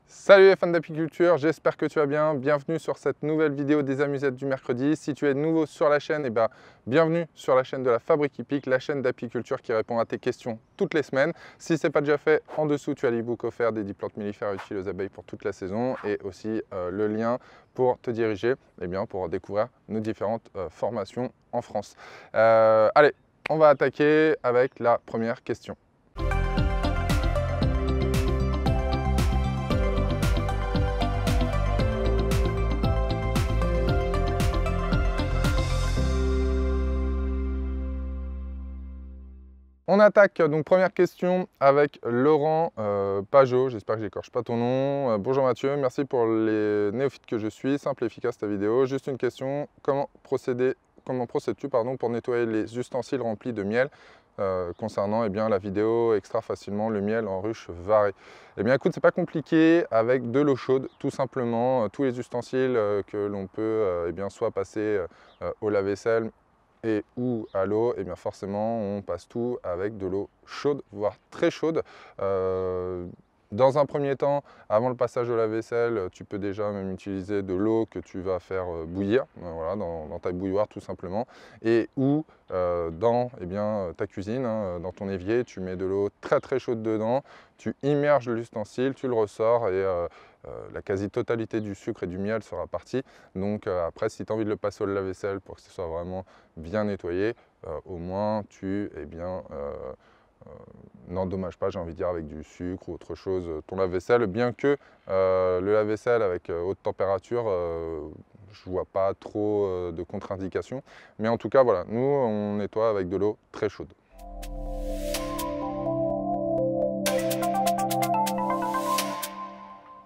Salut les fans d'apiculture, j'espère que tu vas bien. Bienvenue sur cette nouvelle vidéo des amusettes du mercredi. Si tu es nouveau sur la chaîne, bienvenue sur la chaîne de la Fabrique Hippique, la chaîne d'apiculture qui répond à tes questions toutes les semaines. Si ce n'est pas déjà fait, en dessous tu as l'e-book offert des 10 plantes mellifères utiles aux abeilles pour toute la saison et aussi le lien pour te diriger pour découvrir nos différentes formations en France. Allez, on va attaquer avec la première question. On attaque donc première question avec Laurent Pajot, j'espère que j'écorche pas ton nom. Bonjour Mathieu, merci pour les néophytes que je suis, simple et efficace ta vidéo. Juste une question, comment procèdes-tu pour nettoyer les ustensiles remplis de miel concernant la vidéo extraire facilement le miel en ruche varée? Écoute, c'est pas compliqué, avec de l'eau chaude tout simplement. Tous les ustensiles que l'on peut soit passer au lave-vaisselle et ou à l'eau, forcément on passe tout avec de l'eau chaude, voire très chaude. Dans un premier temps, avant le passage au lave-vaisselle, tu peux déjà même utiliser de l'eau que tu vas faire bouillir, voilà, dans ta bouilloire tout simplement, et ou dans ta cuisine, dans ton évier, tu mets de l'eau très très chaude dedans, tu immerges l'ustensile, tu le ressors et la quasi-totalité du sucre et du miel sera parti. Donc après, si tu as envie de le passer au lave-vaisselle pour que ce soit vraiment bien nettoyé, au moins tu n'endommage pas, j'ai envie de dire, avec du sucre ou autre chose ton lave-vaisselle, bien que le lave-vaisselle avec haute température, je vois pas trop de contre-indications. Mais en tout cas, voilà, nous on nettoie avec de l'eau très chaude.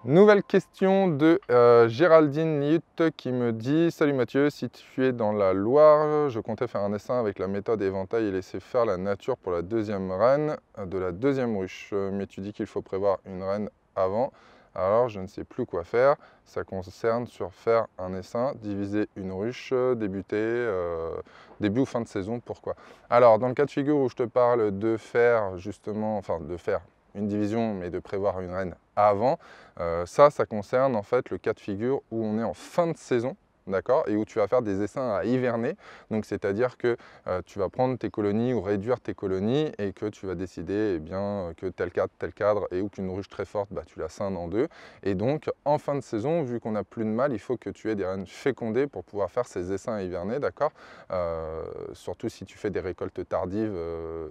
Nouvelle question de Géraldine Niut qui me dit « Salut Mathieu, si tu es dans la Loire, je comptais faire un essaim avec la méthode éventail et laisser faire la nature pour la deuxième reine de la deuxième ruche. Mais tu dis qu'il faut prévoir une reine avant. Alors je ne sais plus quoi faire. Ça concerne sur faire un essaim, diviser une ruche, débuter début ou fin de saison, pourquoi? Alors dans le cas de figure où je te parle de faire justement, de faire une division mais de prévoir une reine avant, ça concerne en fait le cas de figure où on est en fin de saison, d'accord, et où tu vas faire des essaims à hiverner. Donc c'est-à-dire que tu vas prendre tes colonies ou réduire tes colonies et que tu vas décider que tel cadre et ou qu'une ruche très forte, tu la scindes en deux. Et donc en fin de saison, vu qu'on n'a plus de mâles, il faut que tu aies des reines fécondées pour pouvoir faire ces essaims à hiverner, d'accord, surtout si tu fais des récoltes tardives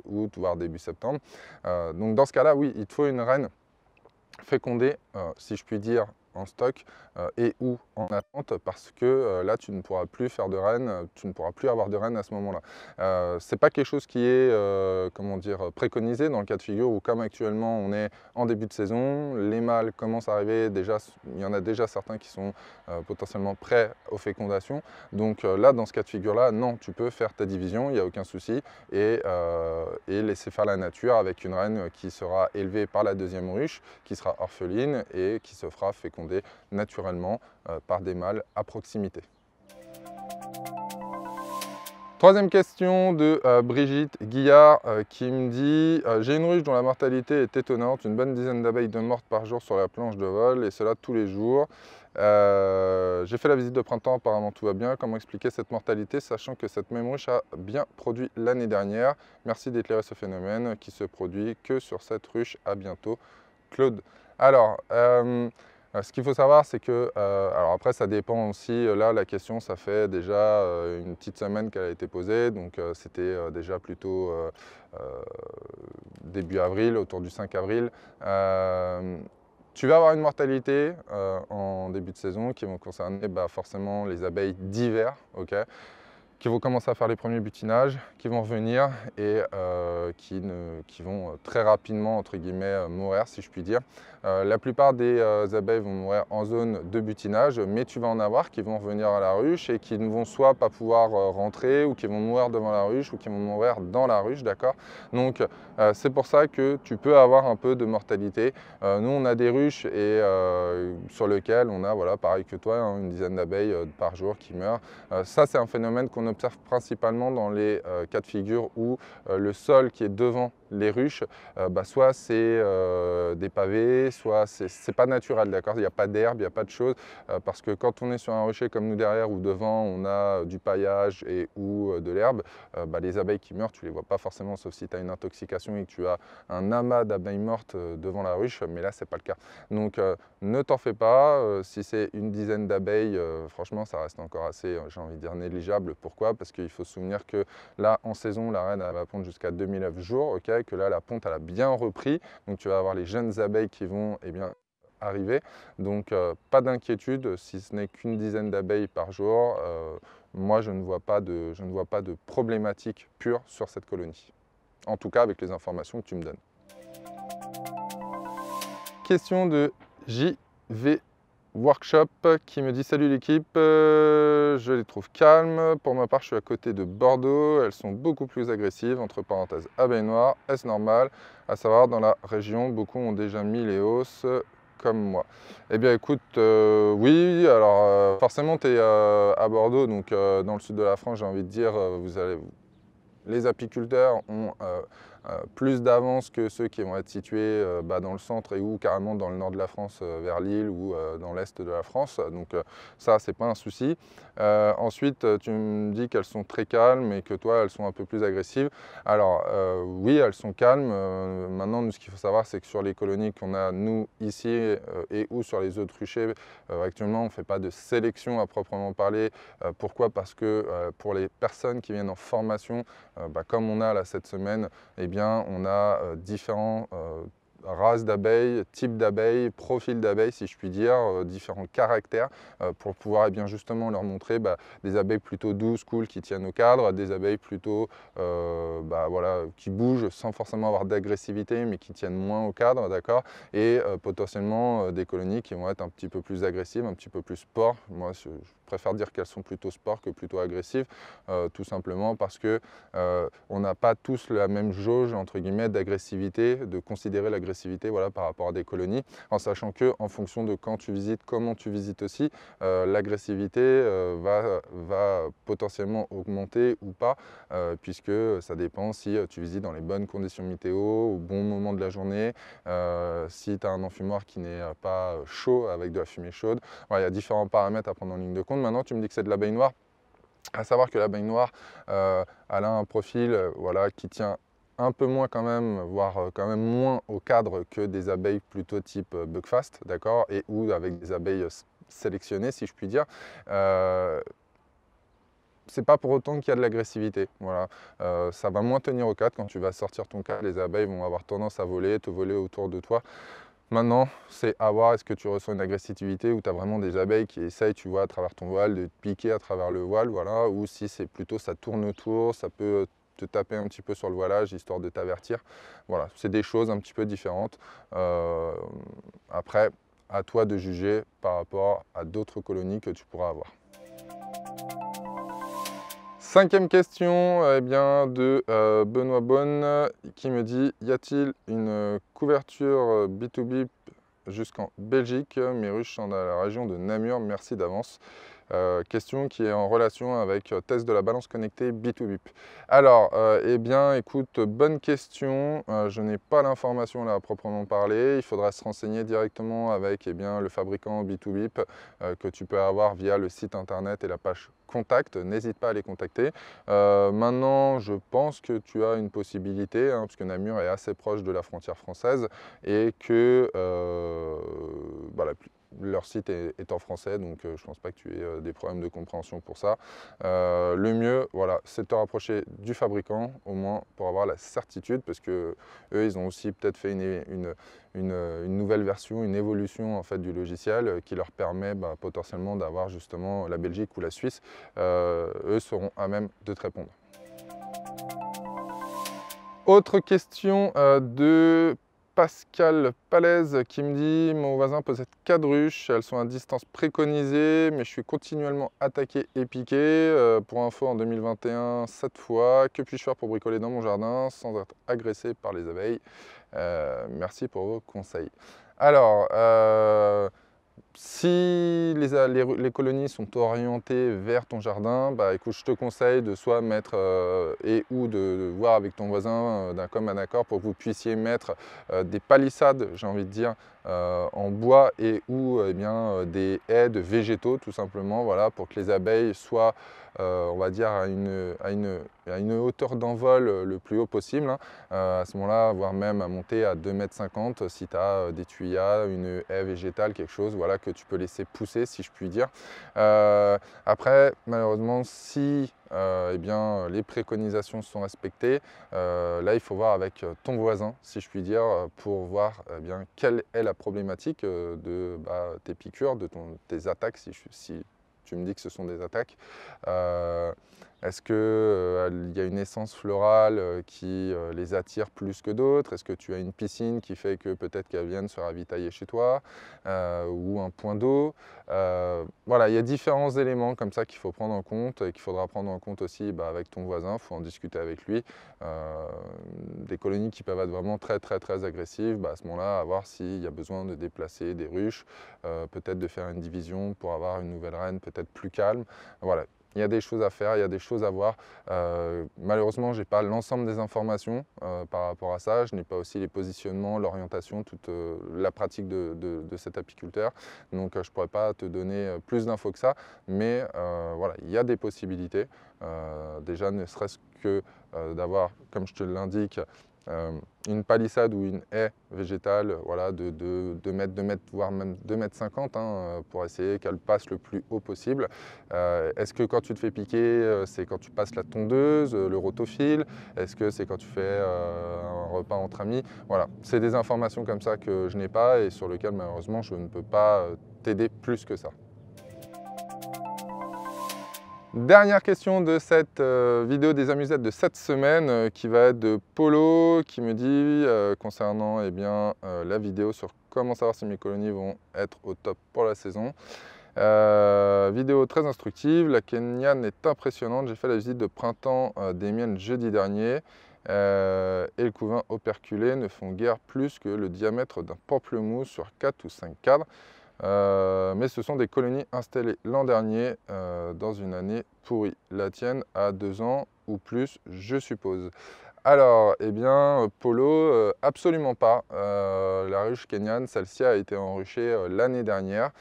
août voire début septembre. Donc dans ce cas-là, oui, il te faut une reine fécondée, si je puis dire, en stock et ou en attente, parce que là tu ne pourras plus faire de reine, tu ne pourras plus avoir de reine à ce moment-là. C'est pas quelque chose qui est préconisé dans le cas de figure où, comme actuellement on est en début de saison, les mâles commencent à arriver, déjà il y en a déjà certains qui sont potentiellement prêts aux fécondations. Donc là, dans ce cas de figure là, non, tu peux faire ta division, il n'y a aucun souci, et laisser faire la nature avec une reine qui sera élevée par la deuxième ruche, qui sera orpheline et qui se fera féconder naturellement par des mâles à proximité. Troisième question de Brigitte Guillard qui me dit « J'ai une ruche dont la mortalité est étonnante, une bonne dizaine d'abeilles de mortes par jour sur la planche de vol et cela tous les jours. J'ai fait la visite de printemps, apparemment tout va bien. Comment expliquer cette mortalité, sachant que cette même ruche a bien produit l'année dernière? Merci d'éclairer ce phénomène qui se produit que sur cette ruche. À bientôt, Claude. » Alors, ce qu'il faut savoir, c'est que, alors après ça dépend aussi, là la question ça fait déjà une petite semaine qu'elle a été posée, donc c'était déjà plutôt début avril, autour du 5 avril. Tu vas avoir une mortalité en début de saison qui vont concerner forcément les abeilles d'hiver, ok, qui vont commencer à faire les premiers butinages, qui vont revenir et qui vont très rapidement, entre guillemets, mourir, si je puis dire. La plupart des abeilles vont mourir en zone de butinage, mais tu vas en avoir qui vont revenir à la ruche et qui ne vont soit pas pouvoir rentrer, ou qui vont mourir devant la ruche, ou qui vont mourir dans la ruche, d'accord? Donc c'est pour ça que tu peux avoir un peu de mortalité. Nous, on a des ruches et sur lesquelles on a, voilà, pareil que toi, une dizaine d'abeilles par jour qui meurent. Ça, c'est un phénomène qu'on observe principalement dans les cas de figure où le sol qui est devant les ruches, soit c'est des pavés, soit c'est pas naturel, d'accord? Il n'y a pas d'herbe, il n'y a pas de choses, parce que quand on est sur un rucher comme nous derrière ou devant, on a du paillage et ou de l'herbe, les abeilles qui meurent, tu les vois pas forcément, sauf si tu as une intoxication et que tu as un amas d'abeilles mortes devant la ruche, mais là, c'est pas le cas. Donc, ne t'en fais pas, si c'est une dizaine d'abeilles, franchement, ça reste encore assez, j'ai envie de dire, négligeable. Pourquoi? Parce qu'il faut se souvenir que là, en saison, la reine, elle va pondre jusqu'à 2009 jours, ok, que là, la ponte, elle a bien repris, donc tu vas avoir les jeunes abeilles qui vont, eh bien, arriver. Donc, pas d'inquiétude, si ce n'est qu'une dizaine d'abeilles par jour, moi, je ne vois pas de problématique pure sur cette colonie. En tout cas, avec les informations que tu me donnes. Question de JV Workshop qui me dit: salut l'équipe, je les trouve calmes. Pour ma part, je suis à côté de Bordeaux. Elles sont beaucoup plus agressives, entre parenthèses, abeilles noires. Est-ce normal? À savoir, dans la région, beaucoup ont déjà mis les hausses comme moi. Eh bien, écoute, oui. Alors, forcément, tu es à Bordeaux, donc dans le sud de la France, j'ai envie de dire, les apiculteurs ont plus d'avance que ceux qui vont être situés dans le centre et ou carrément dans le nord de la France, vers Lille ou dans l'est de la France. Donc ça, c'est pas un souci. Ensuite, tu me dis qu'elles sont très calmes et que toi, elles sont un peu plus agressives. Alors oui, elles sont calmes. Maintenant, nous, ce qu'il faut savoir, c'est que sur les colonies qu'on a, nous, ici et ou sur les autres ruchers, actuellement, on ne fait pas de sélection à proprement parler. Pourquoi? Parce que pour les personnes qui viennent en formation, comme on a là cette semaine, eh bien, on a différents races d'abeilles, types d'abeilles, profils d'abeilles, si je puis dire, différents caractères, pour pouvoir bien justement leur montrer des abeilles plutôt douces, cool, qui tiennent au cadre, des abeilles plutôt voilà, qui bougent sans forcément avoir d'agressivité, mais qui tiennent moins au cadre, d'accord, et potentiellement des colonies qui vont être un petit peu plus agressives, un petit peu plus sport. Moi, je préfère dire qu'elles sont plutôt sport que plutôt agressives, tout simplement parce que on n'a pas tous la même jauge entre guillemets d'agressivité, de considérer l'agressivité voilà, par rapport à des colonies, en sachant que en fonction de quand tu visites, comment tu visites aussi, l'agressivité va potentiellement augmenter ou pas, puisque ça dépend si tu visites dans les bonnes conditions météo, au bon moment de la journée, si tu as un enfumoir qui n'est pas chaud avec de la fumée chaude. Voilà, il y a différents paramètres à prendre en ligne de compte. Maintenant, tu me dis que c'est de l'abeille noire. À savoir que l'abeille noire, elle a un profil voilà, qui tient un peu moins quand même, voire quand même moins au cadre que des abeilles plutôt type Buckfast, d'accord, et ou avec des abeilles sélectionnées, si je puis dire. C'est pas pour autant qu'il y a de l'agressivité. Voilà. Ça va moins tenir au cadre quand tu vas sortir ton cadre. Les abeilles vont avoir tendance à voler, te voler autour de toi. Maintenant, c'est à voir, est-ce que tu ressens une agressivité ou tu as vraiment des abeilles qui essayent, tu vois, à travers ton voile, de te piquer à travers le voile, voilà, ou si c'est plutôt ça tourne autour, ça peut te taper un petit peu sur le voilage, histoire de t'avertir. Voilà, c'est des choses un petit peu différentes. Après, à toi de juger par rapport à d'autres colonies que tu pourras avoir. Cinquième question eh bien, de Benoît Bonne qui me dit: y a-t-il une couverture B2B jusqu'en Belgique? Mes ruches sont dans la région de Namur, merci d'avance. Question qui est en relation avec test de la balance connectée B2B. Alors, eh bien, écoute, bonne question. Je n'ai pas l'information là à proprement parler. Il faudra se renseigner directement avec eh bien, le fabricant B2B que tu peux avoir via le site internet et la page contact. N'hésite pas à les contacter. Maintenant, je pense que tu as une possibilité, hein, puisque Namur est assez proche de la frontière française et que voilà, leur site est en français, donc je ne pense pas que tu aies des problèmes de compréhension pour ça. Le mieux, voilà, c'est de te rapprocher du fabricant, au moins pour avoir la certitude, parce que eux, ils ont aussi peut-être fait une nouvelle version, une évolution en fait, du logiciel qui leur permet potentiellement d'avoir justement la Belgique ou la Suisse. Eux seront à même de te répondre. Autre question de Pascal Palaise qui me dit: mon voisin possède 4 ruches, elles sont à distance préconisée, mais je suis continuellement attaqué et piqué. Pour info, en 2021, 7 fois. Que puis-je faire pour bricoler dans mon jardin sans être agressé par les abeilles? Merci pour vos conseils. Alors, si si les colonies sont orientées vers ton jardin, bah, écoute, je te conseille de soit mettre ou de voir avec ton voisin d'un commun accord pour que vous puissiez mettre des palissades, j'ai envie de dire, en bois et ou eh bien, des haies de végétaux tout simplement, voilà, pour que les abeilles soient, on va dire, à une hauteur d'envol le plus haut possible, hein. À ce moment-là, voire même à monter à 2,50 m si tu as des tuyas, une haie végétale, quelque chose, voilà, que tu peux laisser pousser, si je puis dire. Après, malheureusement, si eh bien, les préconisations sont respectées, là, il faut voir avec ton voisin, si je puis dire, pour voir eh bien, quelle est la problématique de tes piqûres, de tes attaques, si tu me dis que ce sont des attaques. Est-ce qu'il y a une essence florale qui les attire plus que d'autres? Est-ce que tu as une piscine qui fait que peut-être qu'elles viennent se ravitailler chez toi ou un point d'eau? Voilà, il y a différents éléments comme ça qu'il faut prendre en compte et qu'il faudra prendre en compte aussi avec ton voisin, il faut en discuter avec lui. Des colonies qui peuvent être vraiment très agressives, à ce moment-là, à voir s'il y a besoin de déplacer des ruches, peut-être de faire une division pour avoir une nouvelle reine peut-être plus calme. Voilà. Il y a des choses à faire, il y a des choses à voir. Malheureusement, je n'ai pas l'ensemble des informations par rapport à ça. Je n'ai pas aussi les positionnements, l'orientation, toute la pratique de cet apiculteur. Donc, je ne pourrais pas te donner plus d'infos que ça. Mais voilà, il y a des possibilités. Déjà, ne serait-ce que d'avoir, comme je te l'indique, une palissade ou une haie végétale, voilà, de 2 mètres, 2 mètres, voire même 2,50 m, hein, pour essayer qu'elle passe le plus haut possible. Est-ce que quand tu te fais piquer, c'est quand tu passes la tondeuse, le rotophile? Est-ce que c'est quand tu fais un repas entre amis? Voilà, c'est des informations comme ça que je n'ai pas et sur lesquelles malheureusement je ne peux pas t'aider plus que ça. Dernière question de cette vidéo des amusettes de cette semaine qui va être de Polo qui me dit concernant eh bien, la vidéo sur comment savoir si mes colonies vont être au top pour la saison. Vidéo très instructive, la Kenyane est impressionnante, j'ai fait la visite de printemps des miennes jeudi dernier et le couvain operculé ne font guère plus que le diamètre d'un pamplemousse sur 4 ou 5 cadres. Mais ce sont des colonies installées l'an dernier dans une année pourrie. La tienne a 2 ans ou plus, je suppose. Alors, eh bien, Polo, absolument pas. La ruche kenyane, celle-ci a été enruchée l'année dernière.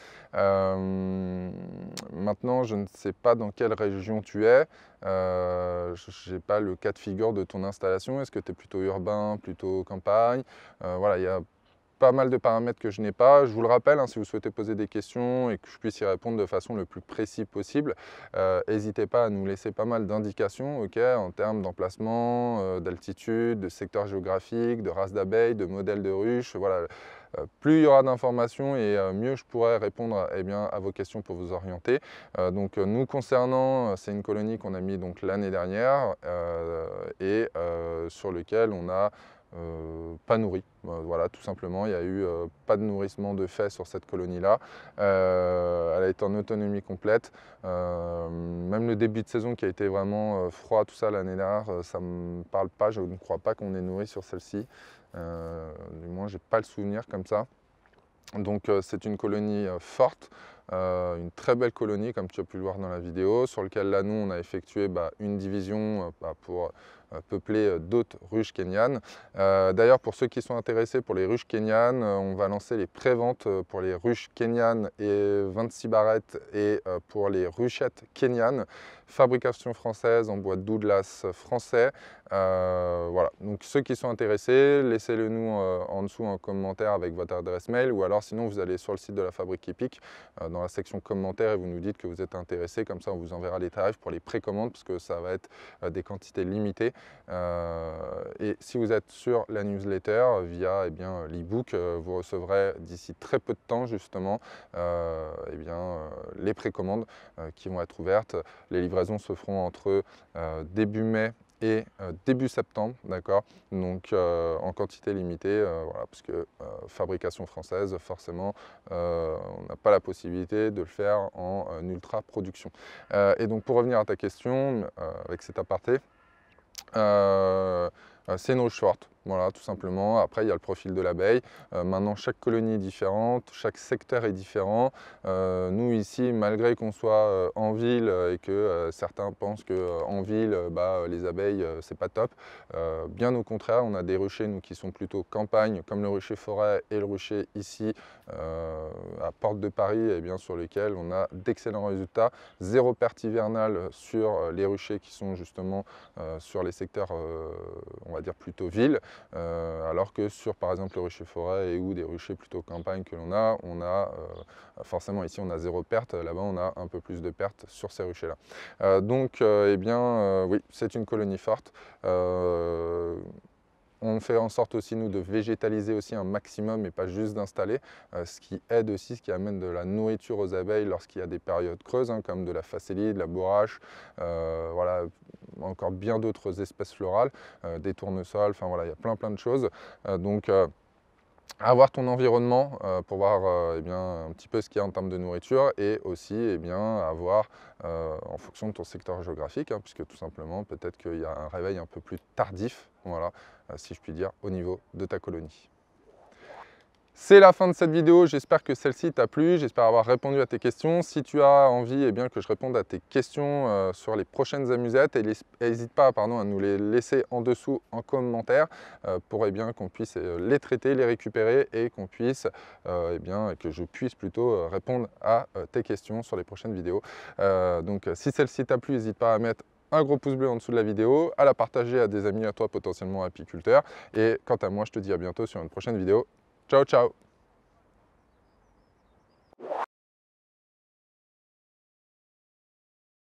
Maintenant, je ne sais pas dans quelle région tu es. Je n'ai pas le cas de figure de ton installation. Est-ce que tu es plutôt urbain, plutôt campagne? Voilà, il y a pas mal de paramètres que je n'ai pas. Je vous le rappelle, hein, si vous souhaitez poser des questions et que je puisse y répondre de façon le plus précise possible, n'hésitez pas à nous laisser pas mal d'indications en termes d'emplacement, d'altitude, de secteur géographique, de race d'abeilles, de modèle de ruche. Voilà. Plus il y aura d'informations et mieux je pourrai répondre à vos questions pour vous orienter. Donc nous concernant, c'est une colonie qu'on a mis l'année dernière et sur lequel on a pas nourri, voilà, tout simplement. Il n'y a eu pas de nourrissement de fait sur cette colonie-là. Elle a été en autonomie complète. Même le début de saison qui a été vraiment froid, tout ça l'année dernière, ça ne me parle pas. Je ne crois pas qu'on ait nourri sur celle-ci. Du moins, je n'ai pas le souvenir comme ça. Donc c'est une colonie forte, une très belle colonie comme tu as pu le voir dans la vidéo, sur laquelle là nous on a effectué une division pour peupler d'autres ruches kenyanes. D'ailleurs pour ceux qui sont intéressés pour les ruches kenyanes, on va lancer les préventes pour les ruches kenyanes et 26 barrettes et pour les ruchettes kenyanes, fabrication française en bois de Douglas français. Voilà, donc ceux qui sont intéressés, laissez-le nous en dessous en commentaire avec votre adresse mail ou alors sinon vous allez sur le site de la Fabrique Hippique dans la section commentaires et vous nous dites que vous êtes intéressé, comme ça on vous enverra les tarifs pour les précommandes parce que ça va être des quantités limitées. Et si vous êtes sur la newsletter via l'e-book, vous recevrez d'ici très peu de temps justement les précommandes qui vont être ouvertes. Les livraisons se feront entre début mai et début septembre, d'accord, donc en quantité limitée, voilà, parce que fabrication française, forcément, on n'a pas la possibilité de le faire en ultra production. Et donc pour revenir à ta question, avec cet aparté, C'est une ruche forte, voilà, tout simplement. Après, il y a le profil de l'abeille. Maintenant, chaque colonie est différente, chaque secteur est différent. Nous, ici, malgré qu'on soit en ville et que certains pensent qu'en ville, les abeilles, c'est pas top, bien au contraire, on a des ruchers, nous, qui sont plutôt campagne, comme le rucher forêt et le rucher ici, à Porte de Paris, et bien, sur lesquels on a d'excellents résultats. Zéro perte hivernale sur les ruchers qui sont justement sur les secteurs, on va dire plutôt ville, alors que sur par exemple le rucher forêt ou des ruchers plutôt campagne que l'on a, forcément ici on a zéro perte, là-bas on a un peu plus de pertes sur ces ruchers là. Eh bien oui, c'est une colonie forte. On fait en sorte aussi, nous, de végétaliser aussi un maximum et pas juste d'installer, ce qui aide aussi, ce qui amène de la nourriture aux abeilles lorsqu'il y a des périodes creuses, hein, comme de la facélie, de la bourrache, voilà, encore bien d'autres espèces florales, des tournesols, enfin voilà, il y a plein de choses. Avoir ton environnement pour voir eh bien, un petit peu ce qu'il y a en termes de nourriture et aussi eh bien, avoir en fonction de ton secteur géographique, hein, puisque tout simplement peut-être qu'il y a un réveil un peu plus tardif, voilà, si je puis dire, au niveau de ta colonie. C'est la fin de cette vidéo, j'espère que celle-ci t'a plu, j'espère avoir répondu à tes questions. Si tu as envie eh bien, que je réponde à tes questions sur les prochaines amusettes, n'hésite pas à nous les laisser en dessous en commentaire pour eh bien, qu'on puisse les traiter, les récupérer et qu'on puisse, que je puisse plutôt répondre à tes questions sur les prochaines vidéos. Si celle-ci t'a plu, n'hésite pas à mettre un gros pouce bleu en dessous de la vidéo, à la partager à des amis à toi potentiellement apiculteurs. Et quant à moi, je te dis à bientôt sur une prochaine vidéo. Ciao, ciao!